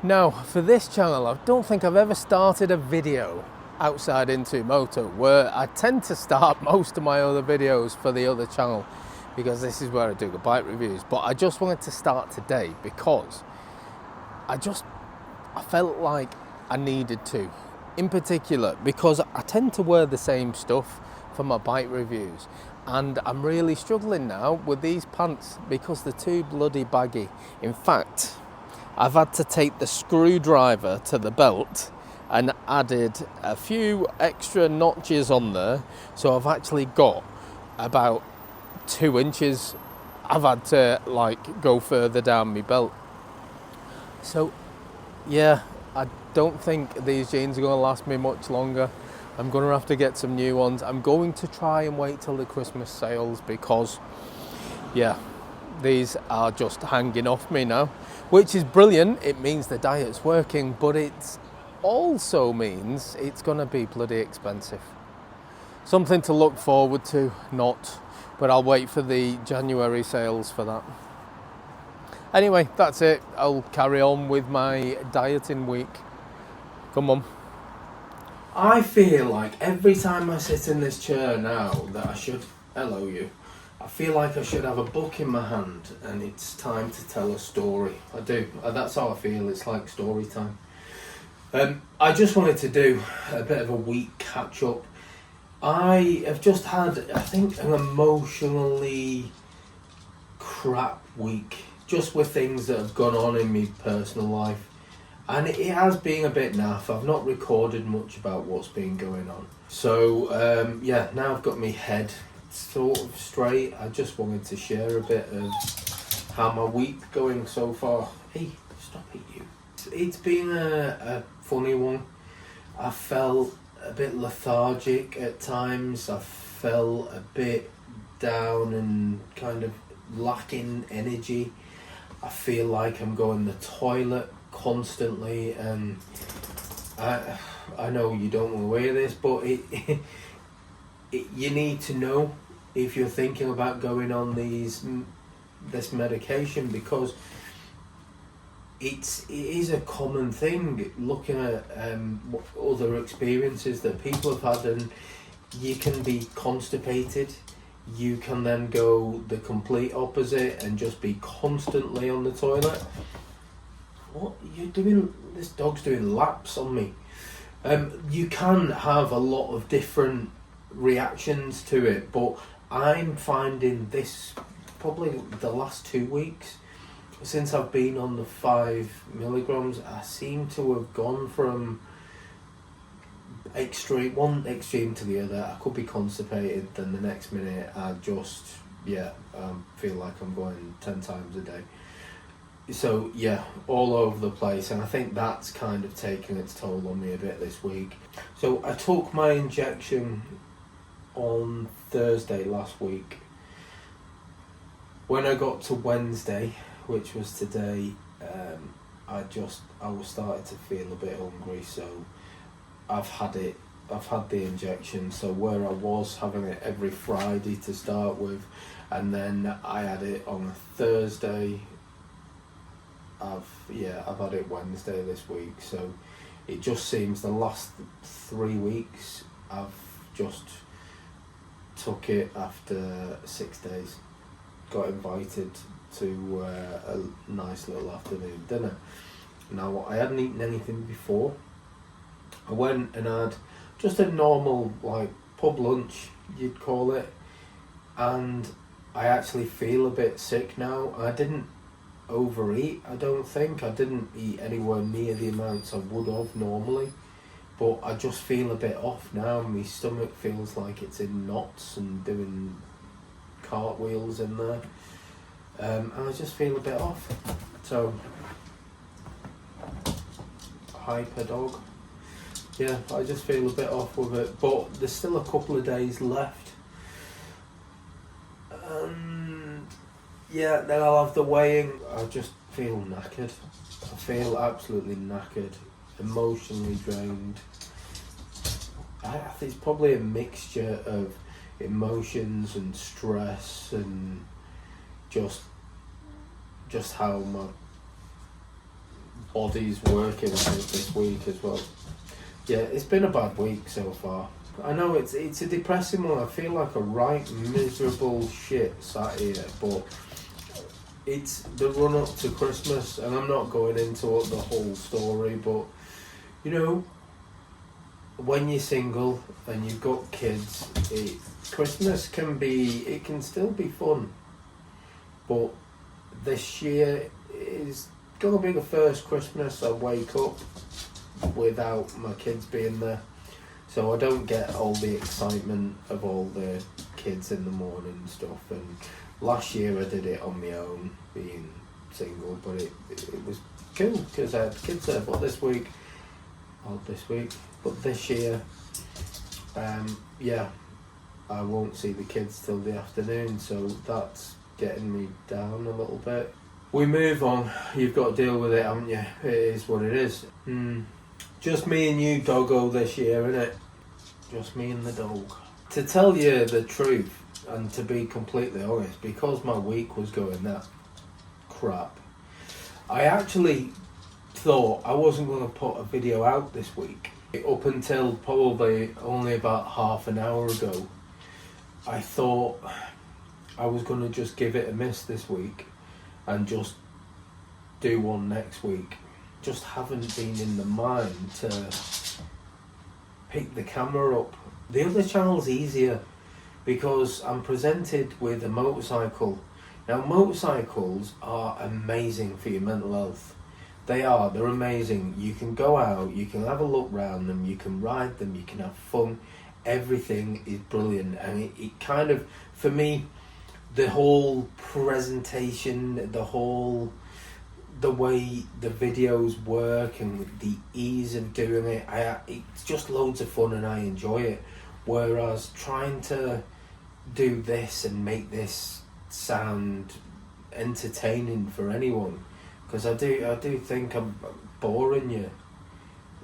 Now, for this channel, I don't think I've ever started a video outside Into Moto, where I tend to start most of my other videos for the other channel because this is where I do the bike reviews. But I just wanted to start today because I felt like I needed to, in particular because I tend to wear the same stuff for my bike reviews, and I'm really struggling now with these pants because they're too bloody baggy. In fact, I've had to take the screwdriver to the belt and added a few extra notches on there, so I've actually got about 2 inches I've had to go further down my belt. So yeah, I don't think these jeans are going to last me much longer. I'm going to have to get some new ones. I'm going to try and wait till the Christmas sales because yeah, these are just hanging off me now, which is brilliant. It means the diet's working, but it also means it's going to be bloody expensive. Something to look forward to, but I'll wait for the January sales for that. Anyway, that's it. I'll carry on with my dieting week. Come on. I feel like every time I sit in this chair now that I should, hello you, I feel like I should have a book in my hand and it's time to tell a story. I do. That's how I feel. It's like story time. I just wanted to do a bit of a week catch up. I have just had, I think, an emotionally crap week, just with things that have gone on in my personal life. And it has been a bit naff. I've not recorded much about what's been going on. So, yeah, now I've got my head sort of straight. I just wanted to share a bit of how my week's going so far. Hey, stop it, you. It's been a funny one. I felt a bit lethargic at times. I felt a bit down and kind of lacking energy. I feel like I'm going to the toilet constantly, and I know you don't want to wear this, but you need to know if you're thinking about going on this medication, because it is a common thing looking at other experiences that people have had, and you can be constipated. You can then go the complete opposite and just be constantly on the toilet. What you're doing? This dog's doing laps on me. You can have a lot of different reactions to it, but I'm finding this probably the last 2 weeks since I've been on the 5 milligrams. I seem to have gone from one extreme to the other. I could be constipated, then the next minute I just feel like I'm going 10 times a day. So yeah, all over the place, and I think that's kind of taken its toll on me a bit this week. So I took my injection on Thursday last week. When I got to Wednesday, which was today, I was starting to feel a bit hungry, so I've had the injection. So where I was having it every Friday to start with, and then I had it on a Thursday, I've had it Wednesday this week. So it just seems the last 3 weeks I've just took it after 6 days. Got invited to a nice little afternoon dinner. Now, I hadn't eaten anything before. I went and had just a normal pub lunch, you'd call it, and I actually feel a bit sick now. I didn't overeat, I don't think. I didn't eat anywhere near the amounts I would have normally, but I just feel a bit off now. My stomach feels like it's in knots and doing cartwheels in there, and I just feel a bit off. So, hyper dog. Yeah, I just feel a bit off with it, but there's still a couple of days left. Yeah, then I'll have the weighing. I just feel knackered. I feel absolutely knackered, emotionally drained. I think it's probably a mixture of emotions and stress and just how my oddies working this week as well. Yeah, it's been a bad week so far. I know it's a depressing one. I feel like a right miserable shit sat here, but it's the run up to Christmas, and I'm not going into the whole story, but you know, when you're single and you've got kids, Christmas can still be fun, but this year is gonna be the first Christmas I wake up without my kids being there, so I don't get all the excitement of all the kids in the morning and stuff. And last year I did it on my own, being single, but it was cool because I had kids there. But this year, yeah, I won't see the kids till the afternoon, so that's getting me down a little bit. We move on. You've got to deal with it, haven't you? It is what it is. Just me and you, doggo, this year, innit? Just me and the dog. To tell you the truth, and to be completely honest, because my week was going that crap, I actually thought I wasn't going to put a video out this week. Up until probably only about half an hour ago, I thought I was going to just give it a miss this week and just do one next week. Just haven't been in the mind to pick the camera up. The other channel's easier because I'm presented with a motorcycle. Now, motorcycles are amazing for your mental health. They're amazing. You can go out, you can have a look round them, you can ride them, you can have fun. Everything is brilliant, and it kind of, for me, the whole presentation, the way the videos work and the ease of doing it, it's just loads of fun and I enjoy it. Whereas trying to do this and make this sound entertaining for anyone, because I do think I'm boring you.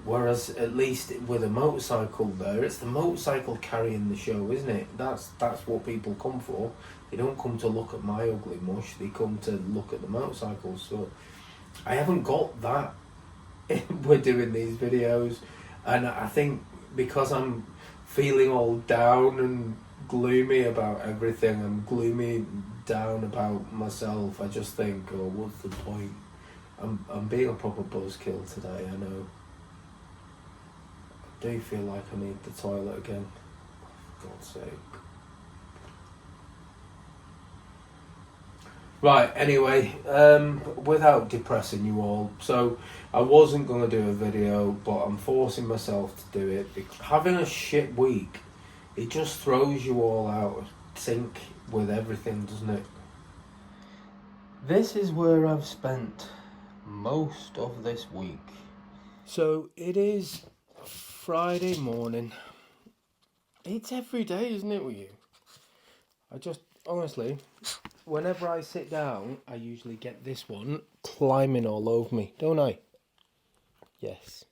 Whereas at least with a motorcycle there, it's the motorcycle carrying the show, isn't it? That's what people come for. They don't come to look at my ugly mush, they come to look at the motorcycles. So I haven't got that. We're doing these videos, and I think because I'm feeling all down and gloomy about everything, I'm gloomy down about myself, I just think, oh, what's the point? I'm being a proper buzzkill today, I know. I do feel like I need the toilet again, for God's sake. Right, anyway, without depressing you all, so I wasn't going to do a video, but I'm forcing myself to do it. Having a shit week, it just throws you all out of sync with everything, doesn't it? This is where I've spent most of this week. So it is Friday morning. It's every day, isn't it, with you? Honestly, whenever I sit down, I usually get this one climbing all over me, don't I? Yes.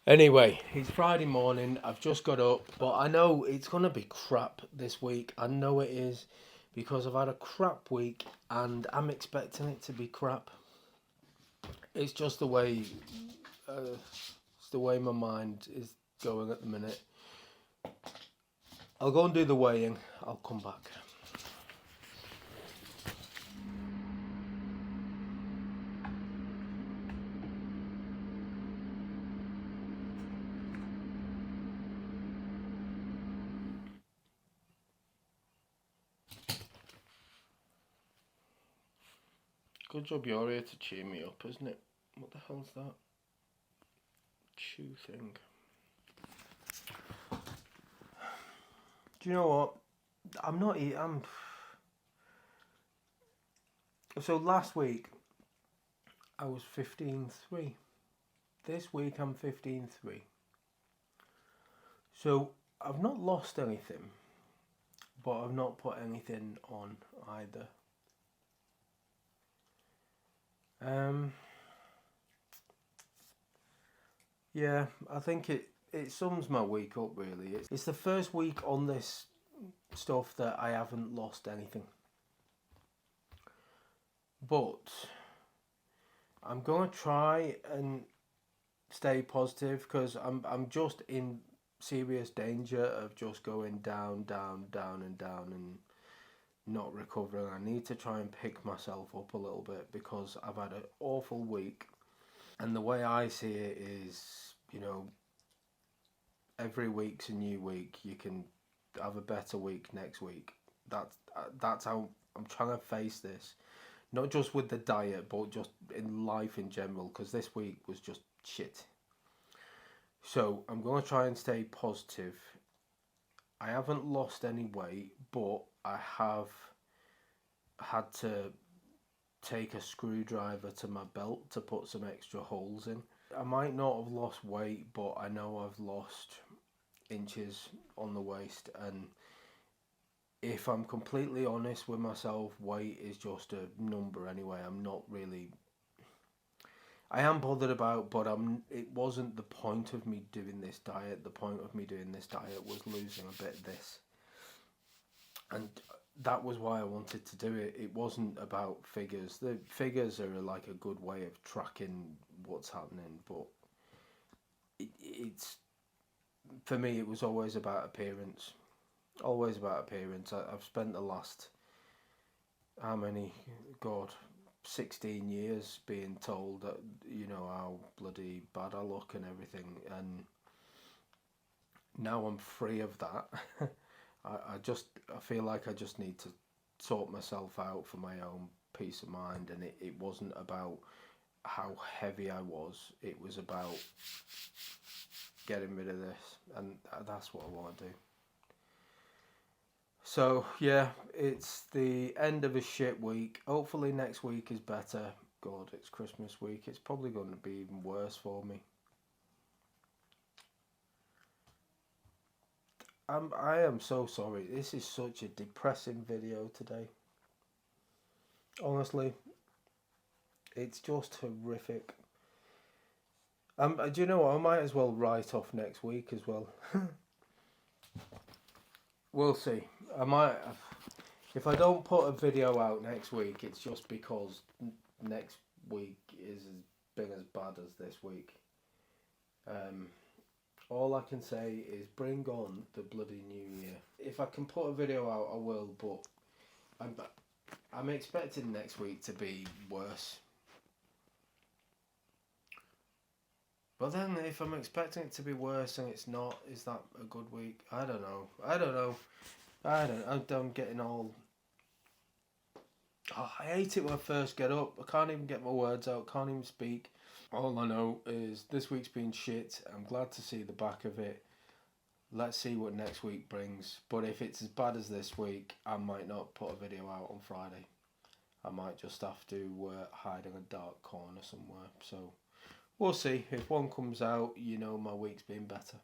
Anyway, it's Friday morning, I've just got up, but I know it's going to be crap this week. I know it is, because I've had a crap week and I'm expecting it to be crap. It's just the way, my mind is going at the minute. I'll go and do the weighing, I'll come back. Good job you're here to cheer me up, isn't it? What the hell's that? Chew thing. Do you know what? So last week, I was 15.3. This week I'm 15.3. So I've not lost anything, but I've not put anything on either. Yeah, I think it sums my week up really. It's the first week on this stuff that I haven't lost anything. But I'm going to try and stay positive, because I'm just in serious danger of just going down, down, down and down and not recovering. I need to try and pick myself up a little bit, because I've had an awful week. And the way I see it is, you know, every week's a new week. You can have a better week next week. That's how I'm trying to face this. Not just with the diet, but just in life in general, because this week was just shit. So I'm going to try and stay positive. I haven't lost any weight, but I have had to take a screwdriver to my belt to put some extra holes in. I might not have lost weight, but I know I've lost inches on the waist, and if I'm completely honest with myself, weight is just a number anyway. I'm not really, I am bothered about, but it wasn't the point of me doing this diet. The point of me doing this diet was losing a bit of this, and that was why I wanted to do it. It wasn't about figures. The figures are like a good way of tracking what's happening, but it's, for me, it was always about appearance. Always about appearance. I've spent the last, how many, God, 16 years being told that, you know, how bloody bad I look and everything, and now I'm free of that. I feel like I just need to sort myself out for my own peace of mind, and it wasn't about how heavy I was. It was about getting rid of this, and that's what I want to do. So yeah, it's the end of a shit week. Hopefully next week is better. God, it's Christmas week. It's probably going to be even worse for me. I am so sorry. This is such a depressing video today. Honestly, it's just horrific. Do you know what? I might as well write off next week as well. We'll see. I might, if I don't put a video out next week, it's just because next week is as big as bad as this week. All I can say is bring on the bloody new year. If I can put a video out, I will, but I'm expecting next week to be worse. But then, if I'm expecting it to be worse and it's not, is that a good week? I don't know. I'm getting all... Oh, I hate it when I first get up. I can't even get my words out. Can't even speak. All I know is this week's been shit. I'm glad to see the back of it. Let's see what next week brings. But if it's as bad as this week, I might not put a video out on Friday. I might just have to hide in a dark corner somewhere. So... we'll see. If one comes out, you know my week's been better.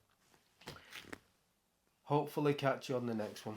Hopefully catch you on the next one.